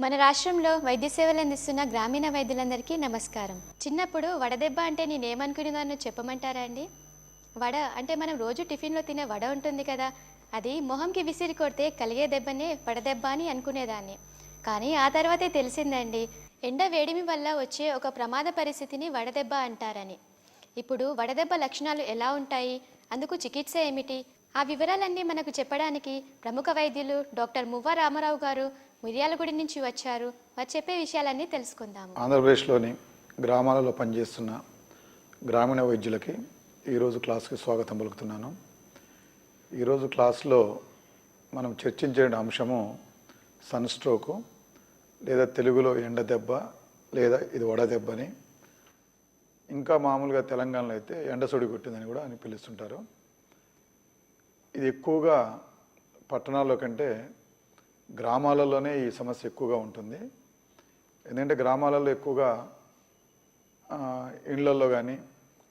మన రాష్ట్రంలో వైద్య సేవలు అందిస్తున్న గ్రామీణ వైద్యులందరికీ నమస్కారం. చిన్నప్పుడు వడదెబ్బ అంటే నేనేమనుకునేదాన్నో చెప్పమంటారా అండి? వడ అంటే మనం రోజు టిఫిన్లో తినే వడ ఉంటుంది కదా, అది మొహంకి విసిరి కొడితే కలిగే దెబ్బనే వడదెబ్బ అని అనుకునేదాన్ని. కానీ ఆ తర్వాతే తెలిసిందండి, ఎండ వేడిమి వల్ల వచ్చే ఒక ప్రమాద పరిస్థితిని వడదెబ్బ అంటారని. ఇప్పుడు వడదెబ్బ లక్షణాలు ఎలా ఉంటాయి, అందుకు చికిత్స ఏమిటి, ఆ వివరాలన్నీ మనకు చెప్పడానికి ప్రముఖ వైద్యులు డాక్టర్ మువ్వ రామారావు గారు మిర్యాలగూడి నుంచి వచ్చారు. వారు చెప్పే విషయాలన్నీ తెలుసుకుందాము. ఆంధ్రప్రదేశ్లోని గ్రామాలలో పనిచేస్తున్న గ్రామీణ వైద్యులకి ఈరోజు క్లాస్కి స్వాగతం పలుకుతున్నాను. ఈరోజు క్లాస్లో మనం చర్చించే అంశము సన్ స్ట్రోకు, లేదా తెలుగులో ఎండ దెబ్బ, లేదా ఇది వడదెబ్బని, ఇంకా మామూలుగా తెలంగాణలో అయితే ఎండసొడి కొట్టిందని కూడా అని పిలుస్తుంటారు. ఇది ఎక్కువగా పట్టణాల్లో కంటే గ్రామాలలోనే ఈ సమస్య ఎక్కువగా ఉంటుంది. ఎందుకంటే గ్రామాలలో ఎక్కువగా ఇళ్ళల్లో కానీ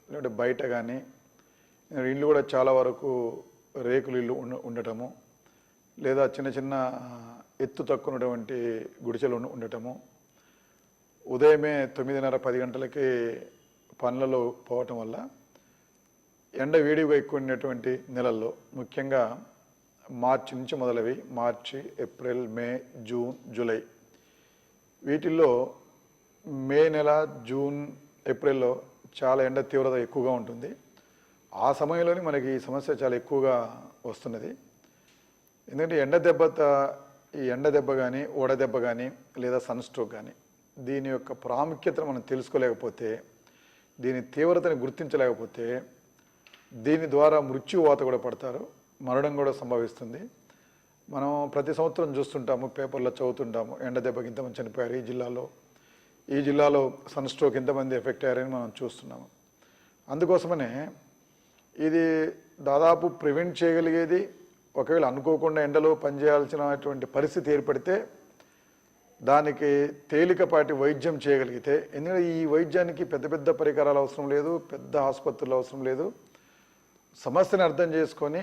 లేదంటే బయట కానీ, ఇళ్ళు కూడా చాలా వరకు రేకులు ఇల్లు ఉండటము, లేదా చిన్న చిన్న ఎత్తు తక్కువ ఉన్నటువంటి గుడిసెలు ఉండటము, ఉదయమే 9:30-10 గంటలకి పనులలో పోవటం వల్ల ఎండ వేడిగా ఎక్కువ ఉండేటువంటి నెలల్లో, ముఖ్యంగా మార్చి నుంచి మొదలవి మార్చి, ఏప్రిల్, మే, జూన్, జూలై, వీటిల్లో మే నెల, జూన్, ఏప్రిల్లో చాలా ఎండ తీవ్రత ఎక్కువగా ఉంటుంది. ఆ సమయంలోనే మనకి ఈ సమస్య చాలా ఎక్కువగా వస్తున్నది. ఎందుకంటే ఈ ఎండ దెబ్బ కానీ, వడదెబ్బ కానీ, లేదా సన్ స్ట్రోక్ కానీ, దీని యొక్క ప్రాముఖ్యతను మనం తెలుసుకోలేకపోతే, దీని తీవ్రతను గుర్తించలేకపోతే దీని ద్వారా మృత్యువాత కూడా పడతారు, మరణం కూడా సంభవిస్తుంది. మనం ప్రతి సంవత్సరం చూస్తుంటాము, పేపర్లో చదువుతుంటాము, ఎండ దెబ్బకి ఇంతమంది చనిపోయారు ఈ జిల్లాలో సన్ స్ట్రోక్ ఇంతమంది ఎఫెక్ట్ అయ్యారని మనం చూస్తున్నాము. అందుకోసమనే ఇది దాదాపు ప్రివెంట్ చేయగలిగేది. ఒకవేళ అనుకోకుండా ఎండలో పనిచేయాల్సినటువంటి పరిస్థితి ఏర్పడితే దానికి తేలికపాటి వైద్యం చేయగలిగితే, ఎందుకంటే ఈ వైద్యానికి పెద్ద పెద్ద పరికరాలు అవసరం లేదు, పెద్ద ఆసుపత్రులు అవసరం లేదు. సమస్యను అర్థం చేసుకొని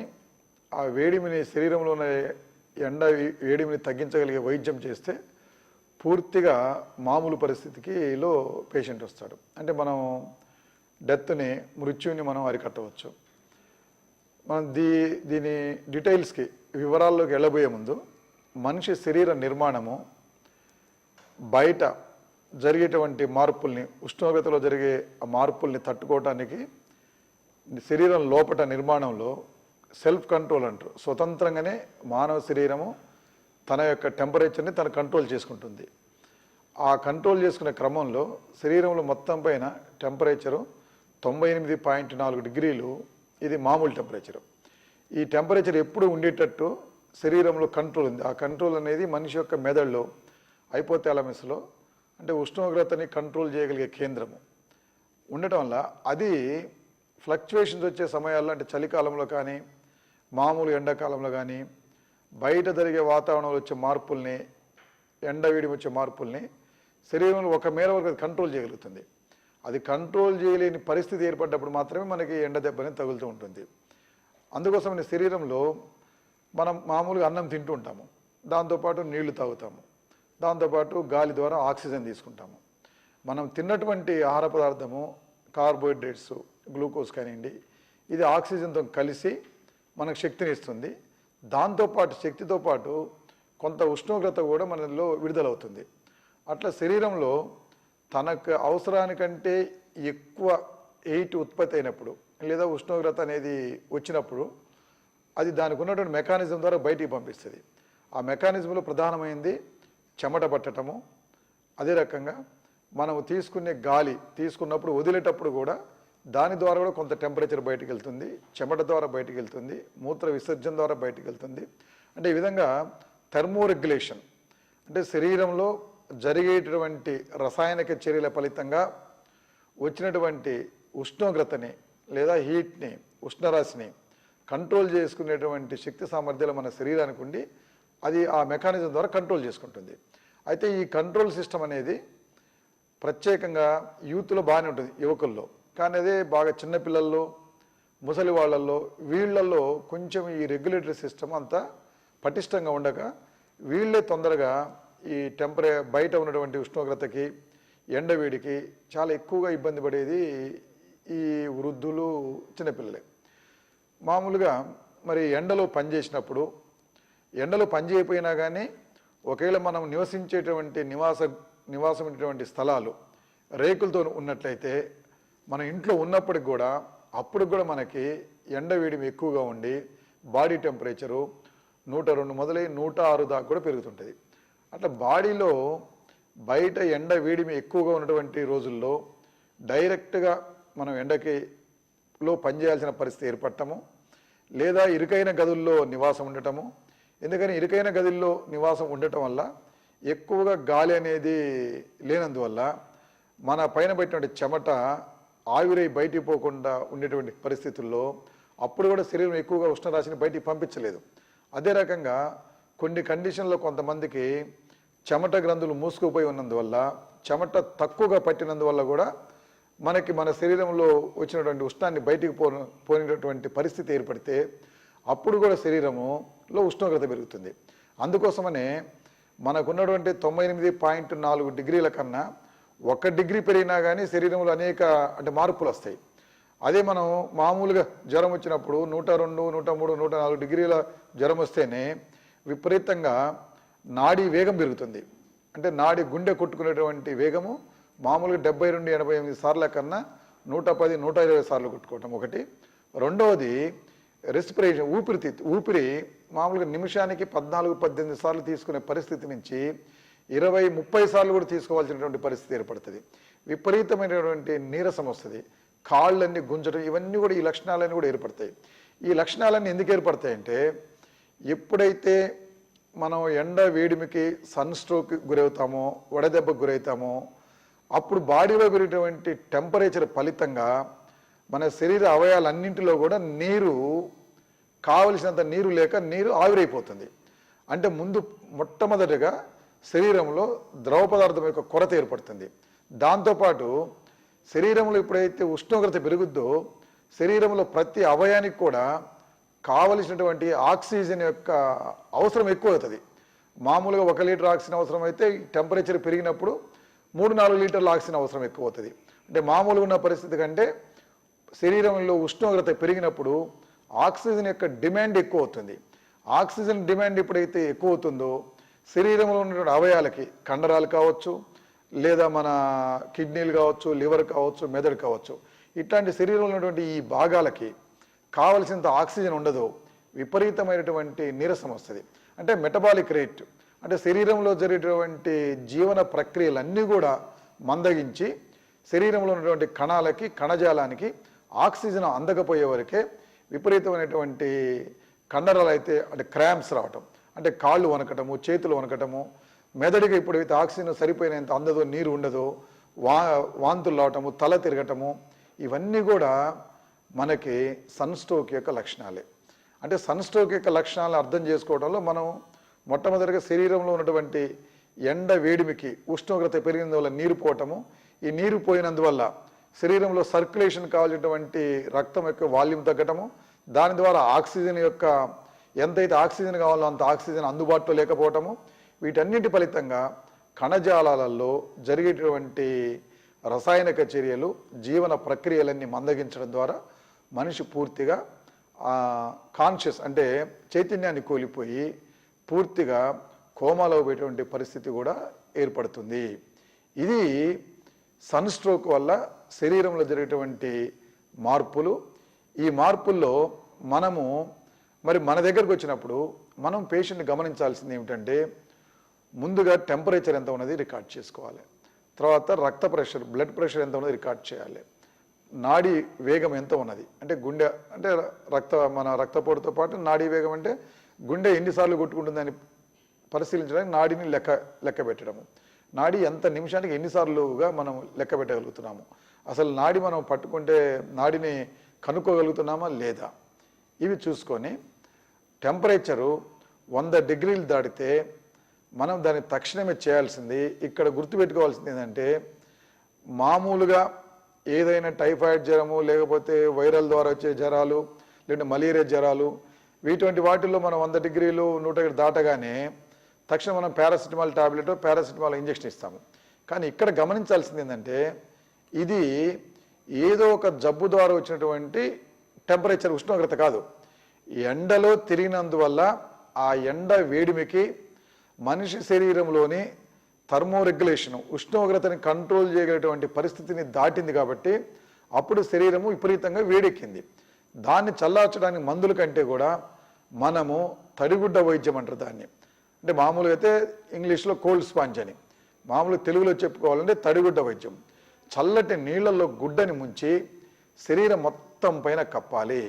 ఆ వేడిమిని, శరీరంలో ఉన్న ఎండ వేడిమిని తగ్గించగలిగే వైద్యం చేస్తే పూర్తిగా మామూలు పరిస్థితికిలో పేషెంట్ వస్తాడు. అంటే మనం మృత్యుని మనం అరికట్టవచ్చు. మనం దీని డీటెయిల్స్కి, వివరాల్లోకి వెళ్ళబోయే ముందు, మనిషి శరీర నిర్మాణము బయట జరిగేటువంటి మార్పుల్ని, ఉష్ణోగ్రతలో జరిగే ఆ మార్పుల్ని తట్టుకోవటానికి శరీరం లోపట నిర్మాణంలో సెల్ఫ్ కంట్రోల్ అంటారు. స్వతంత్రంగానే మానవ శరీరము తన యొక్క టెంపరేచర్ని తను కంట్రోల్ చేసుకుంటుంది. ఆ కంట్రోల్ చేసుకునే క్రమంలో శరీరంలో మొత్తం పైన టెంపరేచరు 98.4 డిగ్రీలు, ఇది మామూలు టెంపరేచరు. ఈ టెంపరేచర్ ఎప్పుడు ఉండేటట్టు శరీరంలో కంట్రోల్ ఉంది. ఆ కంట్రోల్ అనేది మనిషి యొక్క మెదడులో, హైపోథాలమస్లో, అంటే ఉష్ణోగ్రతని కంట్రోల్ చేయగలిగే కేంద్రము ఉండటం వల్ల అది ఫ్లక్చువేషన్స్ వచ్చే సమయాల్లో, అంటే చలికాలంలో కానీ, మామూలు ఎండాకాలంలో కానీ, బయట జరిగే వాతావరణంలో వచ్చే మార్పుల్ని, ఎండ వేడి వచ్చే మార్పుల్ని శరీరంలో ఒక మేర వరకు అది కంట్రోల్ చేయగలుగుతుంది. అది కంట్రోల్ చేయలేని పరిస్థితి ఏర్పడ్డప్పుడు మాత్రమే మనకి ఎండ దెబ్బని తగులుతూ ఉంటుంది. అందుకోసం శరీరంలో మనం మామూలుగా అన్నం తింటూ ఉంటాము, దాంతోపాటు నీళ్లు తాగుతాము, దాంతోపాటు గాలి ద్వారా ఆక్సిజన్ తీసుకుంటాము. మనం తిన్నటువంటి ఆహార పదార్థము, కార్బోహైడ్రేట్స్, గ్లూకోజ్ కానివ్వండి, ఇది ఆక్సిజన్తో కలిసి మనకు శక్తిని ఇస్తుంది. దాంతోపాటు శక్తితో పాటు కొంత ఉష్ణోగ్రత కూడా మనలో విడుదలవుతుంది. అట్లా శరీరంలో తనకు అవసరానికంటే ఎక్కువ హీట్ ఉత్పత్తి అయినప్పుడు, లేదా ఉష్ణోగ్రత అనేది వచ్చినప్పుడు, అది దానికి ఉన్నటువంటి మెకానిజం ద్వారా బయటికి పంపిస్తుంది. ఆ మెకానిజంలో ప్రధానమైంది చెమట పట్టటము. అదే రకంగా మనం తీసుకునే గాలి తీసుకున్నప్పుడు వదిలేటప్పుడు కూడా దాని ద్వారా కూడా కొంత టెంపరేచర్ బయటికి వెళ్తుంది, చెమట ద్వారా బయటికి వెళ్తుంది, మూత్ర విసర్జన ద్వారా బయటికి వెళ్తుంది. అంటే ఈ విధంగా థర్మోరెగ్యులేషన్, అంటే శరీరంలో జరిగేటటువంటి రసాయనిక చర్యల ఫలితంగా వచ్చినటువంటి ఉష్ణోగ్రతని, లేదా హీట్ని, ఉష్ణరాశిని కంట్రోల్ చేసుకునేటువంటి శక్తి సామర్థ్యాలు మన శరీరానికి ఉండి అది ఆ మెకానిజం ద్వారా కంట్రోల్ చేసుకుంటుంది. అయితే ఈ కంట్రోల్ సిస్టమ్ అనేది ప్రత్యేకంగా యూత్లో బాగానే ఉంటుంది, యువకుల్లో. కానీ అదే బాగా చిన్నపిల్లల్లో, ముసలి వాళ్ళల్లో, వీళ్ళల్లో కొంచెం ఈ రెగ్యులేటరీ సిస్టమ్ అంతా పటిష్టంగా ఉండక వీళ్ళే తొందరగా ఈ బయట ఉన్నటువంటి ఉష్ణోగ్రతకి ఎండవేడికి చాలా ఎక్కువగా ఇబ్బంది పడేది ఈ వృద్ధులు, చిన్నపిల్లలే. మామూలుగా మరి ఎండలో పనిచేసినప్పుడు, ఎండలో పని చేయకపోయినా కానీ ఒకవేళ మనం నివసించేటువంటి నివాసమైనటువంటి స్థలాలు రేకులతో ఉన్నట్లయితే మన ఇంట్లో ఉన్నప్పటికి కూడా అప్పుడు కూడా మనకి ఎండ వేడిమి ఎక్కువగా ఉండి బాడీ టెంపరేచరు 102 మొదలై 106 దాకా కూడా పెరుగుతుంటుంది. అట్లా బాడీలో బయట ఎండ వేడిమి ఎక్కువగా ఉన్నటువంటి రోజుల్లో డైరెక్ట్గా మనం ఎండకిలో పనిచేయాల్సిన పరిస్థితి ఏర్పడటము, లేదా ఇరుకైన గదుల్లో నివాసం ఉండటము. ఎందుకని ఇరుకైన గదుల్లో నివాసం ఉండటం వల్ల ఎక్కువగా గాలి అనేది లేనందువల్ల మన పైన పెట్టినటువంటి చెమట ఆవిరై బయటికి పోకుండా ఉండేటువంటి పరిస్థితుల్లో అప్పుడు కూడా శరీరం ఎక్కువగా ఉష్ణరాశిని బయటికి పంపించలేదు. అదే రకంగా కొన్ని కండిషన్లో కొంతమందికి చెమట గ్రంథులు మూసుకుపోయి ఉన్నందువల్ల, చెమట తక్కువగా పట్టినందువల్ల కూడా మనకి మన శరీరంలో వచ్చినటువంటి ఉష్ణాన్ని బయటికి పోయినటువంటి పరిస్థితి ఏర్పడితే అప్పుడు కూడా శరీరములో ఉష్ణోగ్రత పెరుగుతుంది. అందుకోసమనే మనకున్నటువంటి 98.4 డిగ్రీల కన్నా 1 డిగ్రీ పెరిగినా కానీ శరీరంలో అనేక మార్పులు వస్తాయి. అదే మనం మామూలుగా జ్వరం వచ్చినప్పుడు 102, 103, 104 డిగ్రీల జ్వరం వస్తేనే విపరీతంగా నాడీ వేగం పెరుగుతుంది. అంటే గుండె కొట్టుకునేటువంటి వేగము మామూలుగా 70 నుండి 88 సార్ల కన్నా 110, 120 సార్లు కొట్టుకోవటం ఒకటి. రెండవది రెస్పిరేషన్, ఊపిరి మామూలుగా నిమిషానికి 14, 18 సార్లు తీసుకునే పరిస్థితి నుంచి 20, 30 సార్లు కూడా తీసుకోవాల్సినటువంటి పరిస్థితి ఏర్పడుతుంది. విపరీతమైనటువంటి నీరసం వస్తుంది, కాళ్ళన్నీ గుంజడం, ఇవన్నీ కూడా ఈ లక్షణాలన్నీ కూడా ఏర్పడతాయి. ఈ లక్షణాలన్నీ ఎందుకు ఏర్పడతాయంటే ఎప్పుడైతే మనం ఎండ వేడిమికి సన్ స్ట్రోక్ గురవుతామో, వడదెబ్బకు గురవుతామో అప్పుడు బాడీలో పెరిగినటువంటి టెంపరేచర్ ఫలితంగా మన శరీర అవయవాలన్నింటిలో కూడా నీరు, కావలసినంత నీరు లేక నీరు ఆవిరైపోతుంది. అంటే మొట్టమొదటిగా శరీరంలో ద్రవ పదార్థం యొక్క కొరత ఏర్పడుతుంది. దాంతోపాటు శరీరంలో ఎప్పుడైతే ఉష్ణోగ్రత పెరుగుద్దో శరీరంలో ప్రతి అవయానికి కూడా కావలసినటువంటి ఆక్సిజన్ యొక్క అవసరం ఎక్కువ అవుతుంది. మామూలుగా 1 లీటర్ ఆక్సిజన్ అవసరం అయితే టెంపరేచర్ పెరిగినప్పుడు 3-4 లీటర్ల ఆక్సిజన్ అవసరం ఎక్కువ అవుతుంది. అంటే మామూలుగా ఉన్న పరిస్థితి కంటే శరీరంలో ఉష్ణోగ్రత పెరిగినప్పుడు ఆక్సిజన్ యొక్క డిమాండ్ ఎక్కువ అవుతుంది. ఆక్సిజన్ డిమాండ్ ఎప్పుడైతే ఎక్కువ అవుతుందో శరీరంలో ఉన్నటువంటి అవయాలకి, కండరాలు కావచ్చు, లేదా మన కిడ్నీలు కావచ్చు, లివర్ కావచ్చు, మెదడు కావచ్చు, ఇట్లాంటి శరీరంలో ఉన్నటువంటి ఈ భాగాలకి కావలసినంత ఆక్సిజన్ ఉండదు, విపరీతమైనటువంటి నీరసం వస్తుంది. అంటే మెటబాలిక్ రేట్, అంటే శరీరంలో జరిగేటువంటి జీవన ప్రక్రియలన్నీ కూడా మందగించి శరీరంలో ఉన్నటువంటి కణాలకి, కణజాలానికి ఆక్సిజన్ అందకపోయే వరకే విపరీతమైనటువంటి కండరాలు అయితే అంటే క్రాంప్స్ రావటం, అంటే కాళ్ళు వనకటము, చేతులు వనకటము, మెదడుగా ఇప్పుడైతే ఆక్సిజన్ సరిపోయినంత అందదో, నీరు ఉండదో, వాంతులు రావటము, తల తిరగటము, ఇవన్నీ కూడా మనకి సన్ స్ట్రోక్ యొక్క లక్షణాలే. అంటే సన్ స్ట్రోక్ యొక్క లక్షణాలను అర్థం చేసుకోవడంలో మనం మొట్టమొదటిగా శరీరంలో ఉన్నటువంటి ఎండ వేడిమికి ఉష్ణోగ్రత పెరిగినందువల్ల నీరు పోవటము, ఈ నీరు పోయినందువల్ల శరీరంలో సర్క్యులేషన్ కావాల్సినటువంటి రక్తం యొక్క వాల్యూమ్ తగ్గటము, దాని ద్వారా ఆక్సిజన్ యొక్క ఎంతైతే ఆక్సిజన్ కావాలో అంత ఆక్సిజన్ అందుబాటులో లేకపోవటము, వీటన్నిటి ఫలితంగా కణజాలాలలో జరిగేటువంటి రసాయనిక చర్యలు, జీవన ప్రక్రియలన్నీ మందగించడం ద్వారా మనిషి పూర్తిగా కాన్షియస్ అంటే చైతన్యాన్ని కోల్పోయి పూర్తిగా కోమాలో పోయేటువంటి పరిస్థితి కూడా ఏర్పడుతుంది. ఇది సన్ స్ట్రోక్ వల్ల శరీరంలో జరిగేటువంటి మార్పులు. ఈ మార్పుల్లో మనము మన దగ్గరకు వచ్చినప్పుడు మనం పేషెంట్ని గమనించాల్సింది ఏమిటంటే ముందుగా టెంపరేచర్ ఎంత ఉన్నది రికార్డ్ చేసుకోవాలి, తర్వాత రక్త ప్రెషర్, బ్లడ్ ప్రెషర్ ఎంత ఉన్నది రికార్డ్ చేయాలి, నాడీ వేగం ఎంత ఉన్నది, అంటే గుండె అంటే మన రక్తపోటుతో పాటు నాడీ వేగం అంటే గుండె ఎన్నిసార్లు కొట్టుకుంటుందని పరిశీలించడానికి నాడీని లెక్క పెట్టడము, నాడీ ఎంత నిమిషానికి ఎన్నిసార్లుగా మనం లెక్క పెట్టగలుగుతున్నాము, అసలు నాడి మనం పట్టుకుంటే నాడిని కనుక్కోగలుగుతున్నామా లేదా, ఇవి చూసుకొని టెంపరేచరు 100 డిగ్రీలు దాటితే మనం దాన్ని తక్షణమే చేయాల్సింది. ఇక్కడ గుర్తుపెట్టుకోవాల్సింది ఏంటంటే మామూలుగా ఏదైనా టైఫాయిడ్ జ్వరము, లేకపోతే వైరల్ ద్వారా వచ్చే జ్వరాలు, లేదంటే మలేరియా జ్వరాలు, వీటువంటి వాటిల్లో మనం 100 డిగ్రీలు 100 దాటగానే తక్షణం మనం పారాసిటమాల్ టాబ్లెట్ పారాసిటమాల్ ఇంజెక్షన్ ఇస్తాము. కానీ ఇక్కడ గమనించాల్సింది ఏంటంటే ఇది ఏదో ఒక జబ్బు ద్వారా వచ్చినటువంటి టెంపరేచర్ ఉష్ణోగ్రత కాదు. ఎండలో తిరిగినందువల్ల ఆ ఎండ వేడిమికి మనిషి శరీరంలోని థర్మోరెగ్యులేషన్ ఉష్ణోగ్రతని కంట్రోల్ చేయగలిగినటువంటి పరిస్థితిని దాటింది కాబట్టి అప్పుడు శరీరము విపరీతంగా వేడెక్కింది. దాన్ని చల్లార్చడానికి మందుల కంటే కూడా మనము తడిగుడ్డ వైద్యం అంటారు దాన్ని. అంటే మామూలుగా అయితే ఇంగ్లీష్లో కోల్డ్ స్పాంజ్ అని, మామూలు తెలుగులో చెప్పుకోవాలంటే తడిగుడ్డ వైద్యం. చల్లటి నీళ్లలో గుడ్డని ముంచి శరీరం మొత్తం పైన కప్పాలి.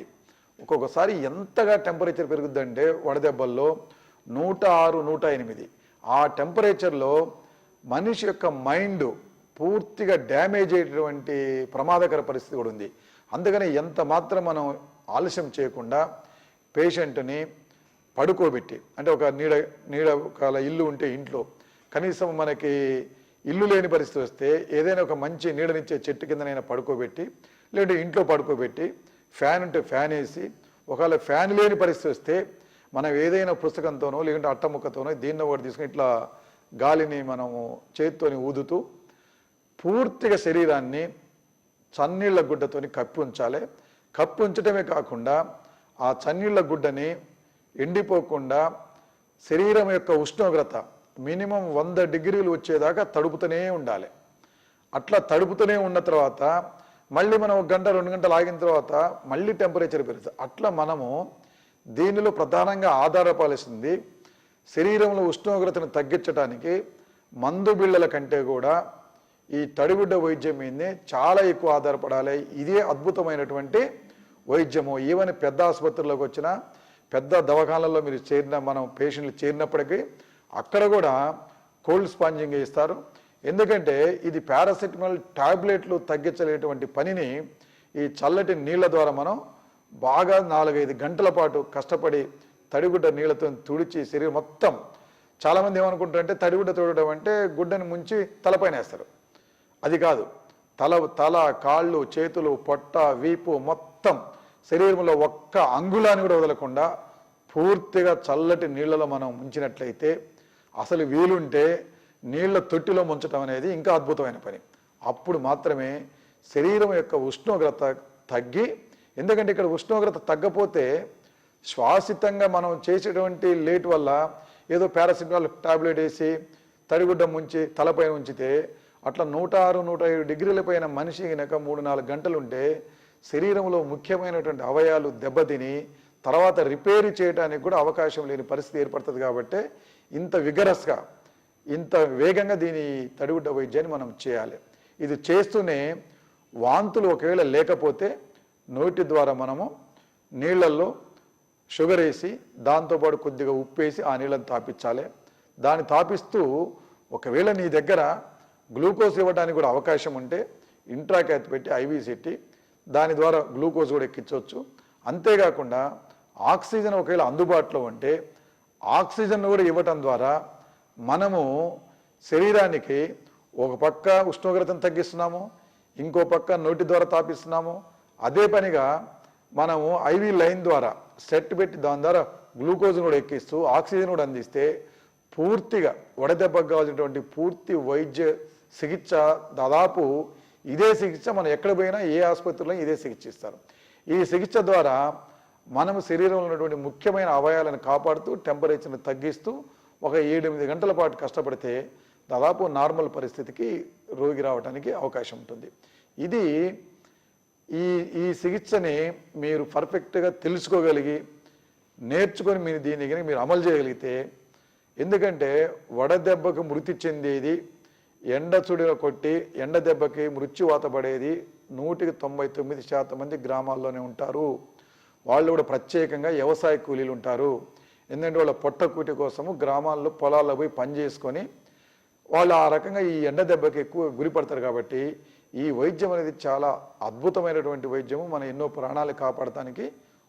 ఒక్కొక్కసారి ఎంతగా టెంపరేచర్ పెరుగుద్దంటే వడదెబ్బల్లో 106, 108 ఆ టెంపరేచర్లో మనిషి యొక్క మైండ్ పూర్తిగా డ్యామేజ్ అయ్యేటువంటి ప్రమాదకర పరిస్థితి కూడా ఉంది. అందుకని ఎంత మాత్రం మనం ఆలస్యం చేయకుండా పేషెంట్ని పడుకోబెట్టి, అంటే ఒక నీడ ఒక ఇల్లు ఉంటే ఇంట్లో కనీసం మనకి ఇల్లు లేని పరిస్థితి వస్తే ఏదైనా ఒక మంచి నీడనిచ్చే చెట్టు కిందనైనా పడుకోబెట్టి, లేదంటే ఇంట్లో పడుకోబెట్టి, ఫ్యాన్ ఉంటే ఫ్యాన్ వేసి, ఒకవేళ ఫ్యాన్ లేని పరిస్థితి వస్తే మనం ఏదైనా పుస్తకంతోనో లేదంటే అట్టముక్కతోనో దీన్ని ఒకటి తీసుకుని ఇట్లా గాలిని మనము చేతితోని ఊదుతూ పూర్తిగా శరీరాన్ని చన్నీళ్ల గుడ్డతోని కప్పి ఉంచాలి. కప్పి ఉంచడమే కాకుండా ఆ చన్నీళ్ల గుడ్డని ఎండిపోకుండా శరీరం యొక్క ఉష్ణోగ్రత మినిమం 100 డిగ్రీలు వచ్చేదాకా తడుపుతూనే ఉండాలి. అట్లా తడుపుతూనే ఉన్న తర్వాత మళ్ళీ మనం 1 గంట 2 గంటలు ఆగిన తర్వాత మళ్ళీ టెంపరేచర్ పెరుగుతుంది. అట్లా మనము దీనిలో ప్రధానంగా ఆధారపడాల్సింది శరీరంలో ఉష్ణోగ్రతను తగ్గించడానికి మందు బిళ్ళల కంటే కూడా ఈ తడిగుడ్డ వైద్యం మీదనే చాలా ఎక్కువ ఆధారపడాలి. ఇదే అద్భుతమైనటువంటి వైద్యము. ఈవెన్ పెద్ద ఆసుపత్రుల్లోకి వచ్చిన పెద్ద దవాఖానాల్లో మీరు మనం పేషెంట్లు చేరినప్పటికీ అక్కడ కూడా కోల్డ్ స్పాంజింగ్ ఇస్తారు. ఎందుకంటే ఇది పారాసిటమాల్ టాబ్లెట్లు తగ్గించలేటువంటి పనిని ఈ చల్లటి నీళ్ళ ద్వారా మనం బాగా 4-5 గంటల పాటు కష్టపడి తడిగుడ్డ నీళ్ళతో తుడిచి శరీరం మొత్తం. చాలామంది ఏమనుకుంటారంటే తడిగుడ్డ తోడడం అంటే గుడ్డని ముంచి తలపైన వేస్తారు. అది కాదు. తల, కాళ్ళు, చేతులు, పొట్ట, వీపు మొత్తం శరీరంలో ఒక్క అంగుళాన్ని కూడా వదలకుండా పూర్తిగా చల్లటి నీళ్ళలో మనం ముంచినట్లయితే, అసలు వీలుంటే నీళ్ల తొట్టిలో ముంచడం అనేది ఇంకా అద్భుతమైన పని. అప్పుడు మాత్రమే శరీరం యొక్క ఉష్ణోగ్రత తగ్గి, ఎందుకంటే ఇక్కడ ఉష్ణోగ్రత తగ్గపోతే శ్వాసితంగా మనం చేసేటువంటి లేట్ వల్ల ఏదో పారాసిటమాల్ టాబ్లెట్ వేసి తడిగుడ్డ ముంచి తలపైన ఉంచితే అట్లా 106, 107 డిగ్రీల పైన మనిషి కనుక 3-4 గంటలు ఉంటే శరీరంలో ముఖ్యమైనటువంటి అవయాలు దెబ్బతిని తర్వాత రిపేర్ చేయడానికి కూడా అవకాశం లేని పరిస్థితి ఏర్పడుతుంది. కాబట్టి ఇంత విగరస్గా ఇంత వేగంగా దీని తడిగుడ్డ వైద్యాన్ని మనం చేయాలి. ఇది చేస్తూనే వాంతులు ఒకవేళ లేకపోతే నోటి ద్వారా మనము నీళ్లలో షుగర్ వేసి దాంతోపాటు కొద్దిగా ఉప్పు వేసి ఆ నీళ్ళని తాపించాలి. దాన్ని తాపిస్తూ ఒకవేళ నీ దగ్గర గ్లూకోజ్ ఇవ్వడానికి కూడా అవకాశం ఉంటే ఇంట్రాక్యాత్ పెట్టి ఐవీ పెట్టి దాని ద్వారా గ్లూకోజ్ కూడా ఎక్కించవచ్చు. అంతేకాకుండా ఆక్సిజన్ ఒకవేళ అందుబాటులో ఉంటే ఆక్సిజన్ కూడా ఇవ్వటం ద్వారా మనము శరీరానికి ఒక పక్క ఉష్ణోగ్రతను తగ్గిస్తున్నాము, ఇంకో పక్క నోటి ద్వారా తాపిస్తున్నాము. అదే పనిగా మనము ఐవీ లైన్ ద్వారా సెట్ పెట్టి దాని ద్వారా గ్లూకోజ్ కూడా ఎక్కిస్తూ ఆక్సిజన్ కూడా అందిస్తే పూర్తిగా వడదెబ్బకు కావాల్సినటువంటి పూర్తి వైద్య చికిత్స దాదాపు ఇదే చికిత్స మనం ఎక్కడ పోయినా ఏ ఆసుపత్రిలో ఇదే చికిత్స ఇస్తారు. ఈ చికిత్స ద్వారా మనము శరీరంలో ఉన్నటువంటి ముఖ్యమైన అవయాలను కాపాడుతూ టెంపరేచర్ని తగ్గిస్తూ ఒక 7-8 గంటల పాటు కష్టపడితే దాదాపు నార్మల్ పరిస్థితికి రోగి రావడానికి అవకాశం ఉంటుంది. ఇది ఈ చికిత్సని మీరు పర్ఫెక్ట్గా తెలుసుకోగలిగి నేర్చుకొని మీరు అమలు చేయగలిగితే, ఎందుకంటే వడదెబ్బకు మృతి చెందేది ఎండ చుడిలో కొట్టి ఎండ దెబ్బకి మృత్యువాత పడేది 199% మంది గ్రామాల్లోనే ఉంటారు. వాళ్ళు కూడా ప్రత్యేకంగా వ్యవసాయ కూలీలు ఉంటారు. ఎందుకంటే వాళ్ళ పొట్టకూటి కోసము గ్రామాల్లో పొలాల్లో పోయి పని చేసుకొని వాళ్ళు ఆ రకంగా ఈ ఎండ దెబ్బకి ఎక్కువ గురిపడతారు. కాబట్టి ఈ వైద్యం అనేది చాలా అద్భుతమైనటువంటి వైద్యము, మన ఎన్నో ప్రాణాలు కాపాడటానికి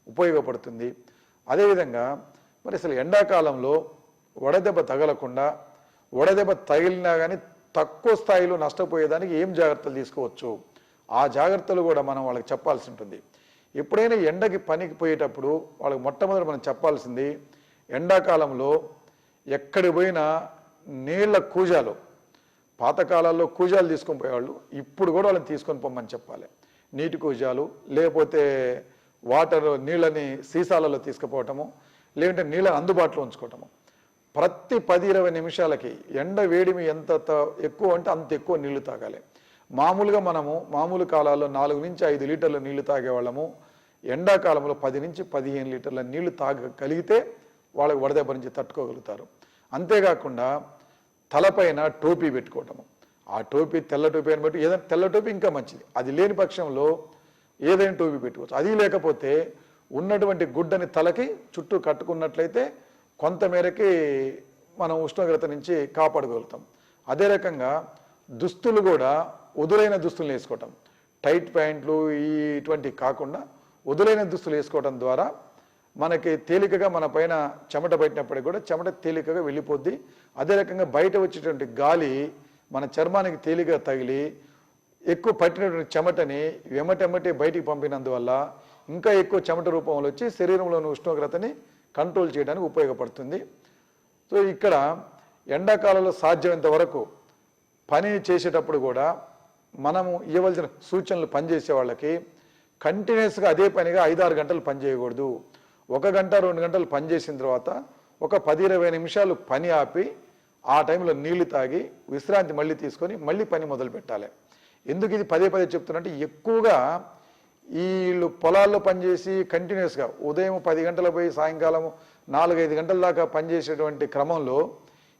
ఉపయోగపడుతుంది. అదేవిధంగా మరి అసలు ఎండాకాలంలో వడదెబ్బ తగలకుండా, వడదెబ్బ తగిలినా కానీ తక్కువ స్థాయిలో నష్టపోయేదానికి ఏం జాగ్రత్తలు తీసుకోవచ్చు, ఆ జాగ్రత్తలు కూడా మనం వాళ్ళకి చెప్పాల్సి ఉంటుంది. ఎప్పుడైనా ఎండకి పనికి పోయేటప్పుడు వాళ్ళకి మొట్టమొదటి మనం చెప్పాల్సింది, ఎండాకాలంలో ఎక్కడికి పోయినా నీళ్ల కూజాలు, పాతకాలాల్లో కూజాలు తీసుకొని పోయేవాళ్ళు, ఇప్పుడు కూడా వాళ్ళని తీసుకొని పొమ్మని చెప్పాలి. నీటి కూజాలు, లేకపోతే వాటర్ నీళ్ళని సీసాలలో తీసుకుపోవటము, లేదంటే నీళ్ళని అందుబాటులో ఉంచుకోవటము. ప్రతి 10-20 నిమిషాలకి ఎండ వేడిమి ఎంత ఎక్కువ అంటే అంత ఎక్కువ నీళ్లు తాగాలి. మామూలుగా మనము మామూలు కాలాల్లో 4 నుంచి 5 లీటర్ల నీళ్లు తాగేవాళ్ళము. ఎండాకాలంలో 10 నుంచి 15 లీటర్ల నీళ్లు తాగగలిగితే వాళ్ళకి వడదెబ్బ నుంచి తట్టుకోగలుగుతారు. అంతేకాకుండా తలపైన టోపీ పెట్టుకోవటము. ఆ టోపీ తెల్ల టోపీ అని బట్టి ఏదైనా తెల్ల టోపీ ఇంకా మంచిది. అది లేని పక్షంలో ఏదైనా టోపీ పెట్టుకోవచ్చు. అది లేకపోతే ఉన్నటువంటి గుడ్డని తలకి చుట్టూ కట్టుకున్నట్లయితే కొంతమేరకి మనం ఉష్ణోగ్రత నుంచి కాపాడుకోగలుగుతాం. అదే రకంగా దుస్తులు కూడా వదులైన దుస్తులు వేసుకోవటం, టైట్ ప్యాంట్లు ఇటువంటివి కాకుండా వదులైన దుస్తులు వేసుకోవడం ద్వారా మనకి తేలికగా మన పైన చెమట పట్టినప్పటికీ కూడా చెమట తేలికగా వెళ్ళిపోద్ది. అదే రకంగా బయట వచ్చేటువంటి గాలి మన చర్మానికి తేలికగా తగిలి ఎక్కువ పట్టినటువంటి చెమటని వెమటెమ్మటి బయటికి పంపినందువల్ల ఇంకా ఎక్కువ చెమట రూపంలో వచ్చి శరీరంలోని ఉష్ణోగ్రతని కంట్రోల్ చేయడానికి ఉపయోగపడుతుంది. సో ఇక్కడ ఎండాకాలంలో సాధ్యమైనంత వరకు పని చేసేటప్పుడు కూడా మనము ఇవ్వవలసిన సూచనలు పనిచేసే వాళ్ళకి కంటిన్యూస్గా అదే పనిగా 5-6 గంటలు పని చేయకూడదు. 1 గంట 2 గంటలు పని చేసిన తర్వాత ఒక 10-20 నిమిషాలు పని ఆపి ఆ టైంలో నీళ్లు తాగి విశ్రాంతి మళ్ళీ తీసుకొని మళ్ళీ పని మొదలు పెట్టాలి. ఎందుకు ఇది పదే చెప్తున్నట్టే, ఎక్కువగా వీళ్ళు పొలాల్లో పనిచేసి కంటిన్యూస్గా ఉదయం 10 గంటలకు పోయి సాయంకాలం 4-5 గంటల దాకా పనిచేసేటువంటి క్రమంలో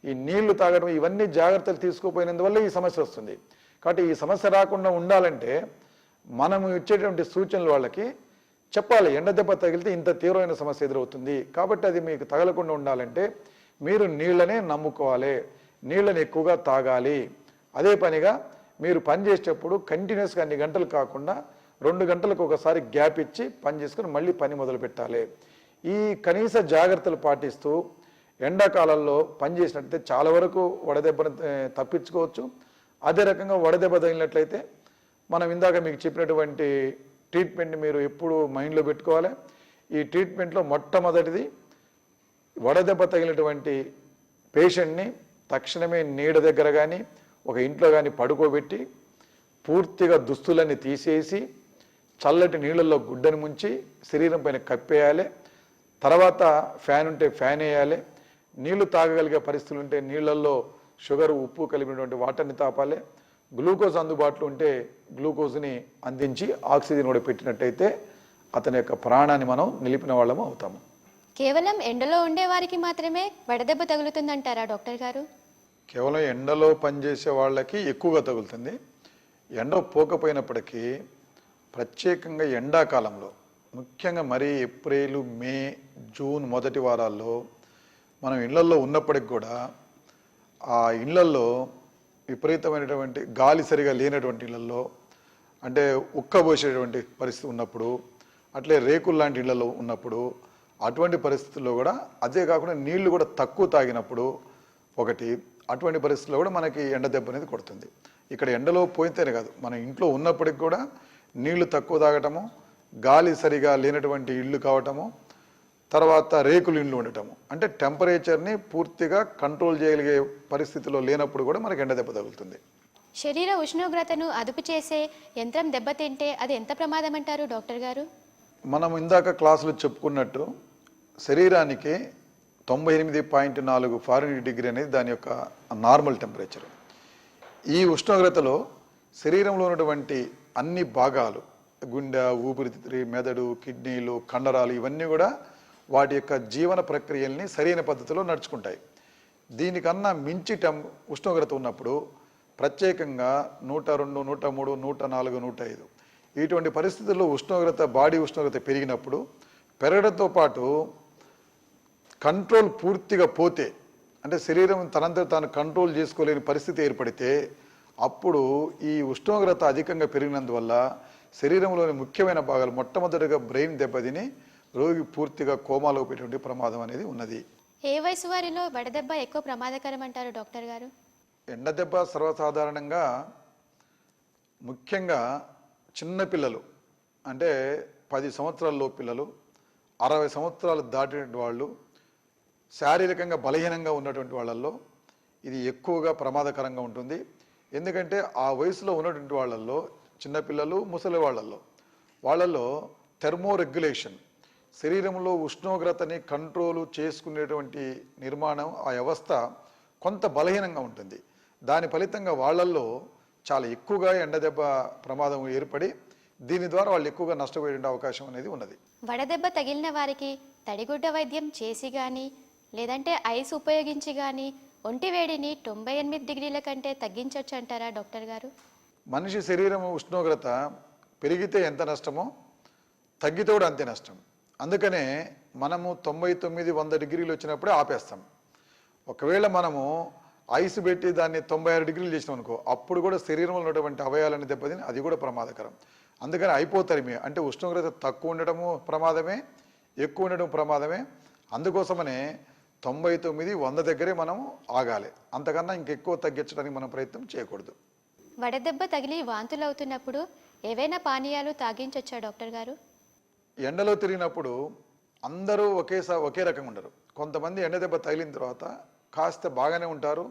ఈ నీళ్లు తాగడం ఇవన్నీ జాగ్రత్తలు తీసుకుపోయినందువల్ల ఈ సమస్య వస్తుంది. కాబట్టి ఈ సమస్య రాకుండా ఉండాలంటే మనము ఇచ్చేటువంటి సూచనలు వాళ్ళకి చెప్పాలి. ఎండ దెబ్బ తగిలితే ఇంత తీవ్రమైన సమస్య ఎదురవుతుంది, కాబట్టి అది మీకు తగలకుండా ఉండాలంటే మీరు నీళ్ళనే నమ్ముకోవాలి, నీళ్ళని ఎక్కువగా తాగాలి. అదే పనిగా మీరు పని చేసేటప్పుడు కంటిన్యూస్గా అన్ని గంటలు కాకుండా 2 గంటలకు ఒకసారి గ్యాప్ ఇచ్చి పని చేసుకుని మళ్ళీ పని మొదలు పెట్టాలి. ఈ కనీస జాగ్రత్తలు పాటిస్తూ ఎండాకాలంలో పని చేసినట్లయితే చాలా వరకు వడదెబ్బను తప్పించుకోవచ్చు. అదే రకంగా వడదెబ్బ తగిలినట్లయితే మనం ఇందాక మీకు చెప్పినటువంటి ట్రీట్మెంట్ మీరు ఎప్పుడు మైండ్లో పెట్టుకోవాలి. ఈ ట్రీట్మెంట్లో మొట్టమొదటిది వడదెబ్బ తగిలినటువంటి పేషెంట్ని తక్షణమే నీడ దగ్గర కానీ ఒక ఇంట్లో కానీ పడుకోబెట్టి పూర్తిగా దుస్తులన్నీ తీసేసి చల్లటి నీళ్ళల్లో గుడ్డను ముంచి శరీరం పైన కప్పేయాలి. తర్వాత ఫ్యాన్ ఉంటే ఫ్యాన్ వేయాలి. నీళ్లు తాగగలిగే పరిస్థితులు ఉంటే నీళ్ళల్లో షుగర్, ఉప్పు కలిపినటువంటి వాటర్ని తాపాలి. గ్లూకోజ్ అందుబాటులో ఉంటే గ్లూకోజ్ని అందించి ఆక్సిజన్ కూడా పెట్టినట్టయితే అతని యొక్క ప్రాణాన్ని మనం నిలిపిన వాళ్ళము అవుతాము. కేవలం ఎండలో ఉండే వారికి మాత్రమే వడదెబ్బ తగులుతుందంటారా డాక్టర్ గారు? కేవలం ఎండలో పనిచేసే వాళ్ళకి ఎక్కువగా తగులుతుంది. ఎండ పోకపోయినప్పటికీ ప్రత్యేకంగా ఎండాకాలంలో ముఖ్యంగా మరీ ఏప్రిల్, మే, జూన్ మొదటి వారాల్లో మనం ఇళ్లల్లో ఉన్నప్పటికి కూడా ఆ ఇళ్లల్లో విపరీతమైనటువంటి గాలి సరిగా లేనటువంటి ఇళ్లలో, అంటే ఉక్కబోసేటువంటి పరిస్థితి ఉన్నప్పుడు, అట్లే రేకులు లాంటి ఇళ్లలో ఉన్నప్పుడు, అటువంటి పరిస్థితుల్లో కూడా అదే కాకుండా నీళ్లు కూడా తక్కువ తాగినప్పుడు ఒకటి అటువంటి పరిస్థితుల్లో కూడా మనకి ఎండ దెబ్బ అనేది కొడుతుంది. ఇక్కడ ఎండలో పోయితేనే కాదు, మన ఇంట్లో ఉన్నప్పటికి కూడా నీళ్లు తక్కువ తాగటము, గాలి సరిగా లేనటువంటి ఇళ్ళు కావటము, తర్వాత రేకులు ఇండ్లు ఉండటము, అంటే టెంపరేచర్ని పూర్తిగా కంట్రోల్ చేయగలిగే పరిస్థితిలో లేనప్పుడు కూడా మనకి ఎండ దెబ్బ తగులుతుంది. శరీర ఉష్ణోగ్రతను అదుపు చేసే యంత్రం దెబ్బతింటే అది ఎంత ప్రమాదం అంటారు డాక్టర్ గారు? మనం ఇందాక క్లాసులో చెప్పుకున్నట్టు శరీరానికి 98.4 ఫారెన్హీట్ డిగ్రీ అనేది దాని యొక్క నార్మల్ టెంపరేచర్. ఈ ఉష్ణోగ్రతలో శరీరంలో ఉన్నటువంటి అన్ని భాగాలు, గుండె, ఊపిరితిత్తులు, మెదడు, కిడ్నీలు, కండరాలు, ఇవన్నీ కూడా వాటి యొక్క జీవన ప్రక్రియల్ని సరైన పద్ధతిలో నడుచుకుంటాయి. దీనికన్నా మించి ఉష్ణోగ్రత ఉన్నప్పుడు ప్రత్యేకంగా 102, 103, 104, 105 ఇటువంటి పరిస్థితుల్లో బాడీ ఉష్ణోగ్రత పెరిగినప్పుడు పెరగడంతో పాటు కంట్రోల్ పూర్తిగా పోతే, అంటే శరీరం తనంతట తాను కంట్రోల్ చేసుకోలేని పరిస్థితి ఏర్పడితే అప్పుడు ఈ ఉష్ణోగ్రత అధికంగా పెరిగినందువల్ల శరీరంలోని ముఖ్యమైన భాగాలు మొట్టమొదటిగా బ్రెయిన్ దెబ్బతిని రోగి పూర్తిగా కోమాలో పెట్టే ప్రమాదం అనేది ఉన్నది. ఏ వయసు వారిలో వడదెబ్బ ఎక్కువ ప్రమాదకరం అంటారు డాక్టర్ గారు? ఎండ దెబ్బ సర్వసాధారణంగా ముఖ్యంగా చిన్నపిల్లలు, అంటే 10 సంవత్సరాల లోపు పిల్లలు, 60 సంవత్సరాలు దాటిన వాళ్ళు, శారీరకంగా బలహీనంగా ఉన్నటువంటి వాళ్ళల్లో ఇది ఎక్కువగా ప్రమాదకరంగా ఉంటుంది. ఎందుకంటే ఆ వయసులో ఉన్నటువంటి వాళ్ళల్లో, చిన్నపిల్లలు, ముసలి వాళ్ళల్లో థెర్మోరెగ్యులేషన్, శరీరంలో ఉష్ణోగ్రతని కంట్రోలు చేసుకునేటువంటి నిర్మాణం, ఆ వ్యవస్థ కొంత బలహీనంగా ఉంటుంది. దాని ఫలితంగా వాళ్ళల్లో చాలా ఎక్కువగా ఎండదెబ్బ ప్రమాదం ఏర్పడి దీని ద్వారా వాళ్ళు ఎక్కువగా నష్టపోయే అవకాశం అనేది ఉన్నది. వడదెబ్బ తగిలిన వారికి తడిగుడ్డ వైద్యం చేసి కానీ లేదంటే ఐస్ ఉపయోగించి కానీ ఒంటి వేడిని 98 డిగ్రీల కంటే తగ్గించవచ్చు అంటారా డాక్టర్ గారు? మనిషి శరీరం ఉష్ణోగ్రత పెరిగితే ఎంత నష్టమో తగ్గితే కూడా అంతే నష్టం. అందుకనే మనము 99, 100 డిగ్రీలు వచ్చినప్పుడే ఆపేస్తాం. ఒకవేళ మనము ఐస్ పెట్టి దాన్ని 96 డిగ్రీలు చేసినాం అనుకో, అప్పుడు కూడా శరీరంలో ఉన్నటువంటి అవయవాలని దెబ్బతిని అది కూడా ప్రమాదకరం. అందుకని హైపోథెర్మియా అంటే ఉష్ణోగ్రత తక్కువ ఉండడము ప్రమాదమే, ఎక్కువ ఉండడం ప్రమాదమే. అందుకోసమనే 99, 100 దగ్గరే మనం ఆగాలి. అంతకన్నా ఇంకెక్కువ తగ్గించడానికి మనం ప్రయత్నం చేయకూడదు. వడదెబ్బ తగిలి వాంతులు అవుతున్నప్పుడు ఏవైనా పానీయాలు తాగించవచ్చా డాక్టర్ గారు? ఎండలో తిరిగినప్పుడు అందరూ ఒకే రకంగా ఉండరు. కొంతమంది ఎండ దెబ్బ తగిలిన తర్వాత కాస్త బాగానే ఉంటారు,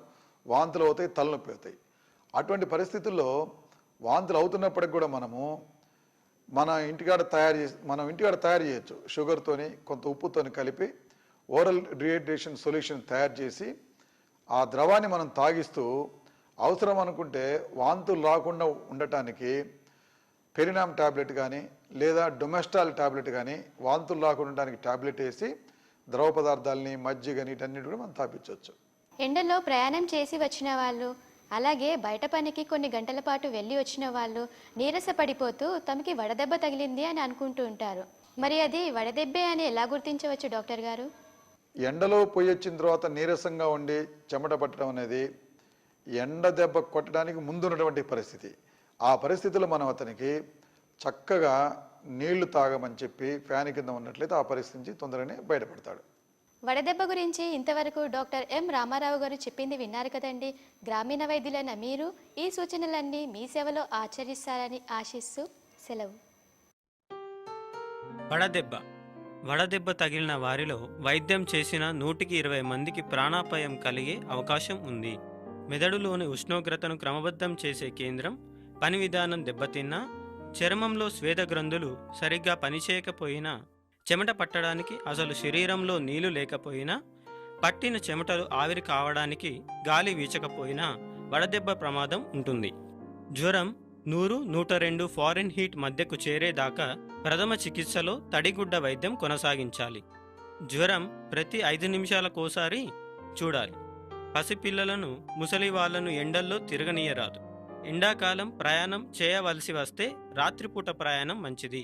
వాంతులు అవుతాయి, తలనొప్పి అవుతాయి. అటువంటి పరిస్థితుల్లో వాంతులు అవుతున్నప్పటికి కూడా మన ఇంటికాడ తయారు చేయొచ్చు. షుగర్తోని కొంత ఉప్పుతోని కలిపి ఓరల్ డిహైడ్రేషన్ సొల్యూషన్ తయారు చేసి ఆ ద్రవాన్ని మనం తాగిస్తూ అవసరం అనుకుంటే వాంతులు రాకుండా ఉండటానికి పెరినామ్ టాబ్లెట్ కానీ లేదా డొమెస్టాల్ టాబ్లెట్ కానీ వాంతులు రాకుండా ఉండడానికి టాబ్లెట్ వేసి ద్రవ పదార్థాలని, మజ్జిగని వీటన్నిటి కూడా మనం తాపించవచ్చు. ఎండలో ప్రయాణం చేసి వచ్చిన వాళ్ళు, అలాగే బయట పనికి కొన్ని గంటల పాటు వెళ్ళి వచ్చిన వాళ్ళు నీరస పడిపోతూ తమకి వడదెబ్బ తగిలింది అని అనుకుంటూ ఉంటారు. మరి అది వడదెబ్బే అని ఎలా గుర్తించవచ్చు డాక్టర్ గారు? ఎండలో పోయి వచ్చిన తర్వాత నీరసంగా ఉండి చెమట పట్టడం అనేది ఎండ దెబ్బ కొట్టడానికి ముందు ఉన్నటువంటి పరిస్థితి. ఆ పరిస్థితిలో మనం అతనికి చక్కగా నీళ్లు తాగమని చెప్పి ఫ్యాన్ కింద ఉన్నట్లయితే ఆ పరిస్థితి నుంచి తొందరగానే బయటపడతాడు. వడదెబ్బ గురించి ఇంతవరకు డాక్టర్ ఎం రామారావు గారు చెప్పింది విన్నారు కదండి. గ్రామీణ వైద్యులైన మీరు ఈ సూచనలన్నీ మీ సేవలో ఆచరిస్తారని ఆశిస్తూ సెలవు. వడదెబ్బ తగిలిన వారిలో వైద్యం చేసిన 120 మందికి ప్రాణాపాయం కలిగే అవకాశం ఉంది. మెదడులోని ఉష్ణోగ్రతను క్రమబద్ధం చేసే కేంద్రం పని విధానం దెబ్బతిన్నా, చర్మంలో స్వేద గ్రంథులు సరిగ్గా పనిచేయకపోయినా, చెమట పట్టడానికి అసలు శరీరంలో నీళ్లు లేకపోయినా, పట్టిన చెమటలు ఆవిరి కావడానికి గాలి వీచకపోయినా వడదెబ్బ ప్రమాదం ఉంటుంది. జ్వరం 100-102 ఫారెన్ హీట్ మధ్యకు చేరేదాకా ప్రథమ చికిత్సలో తడిగుడ్డ వైద్యం కొనసాగించాలి. జ్వరం ప్రతి 5 నిమిషాలకోసారి చూడాలి. పసిపిల్లలను, ముసలి వాళ్లను ఎండల్లో తిరగనీయరాదు. ఎండాకాలం ప్రయాణం చేయవలసి వస్తే రాత్రిపూట ప్రయాణం మంచిది.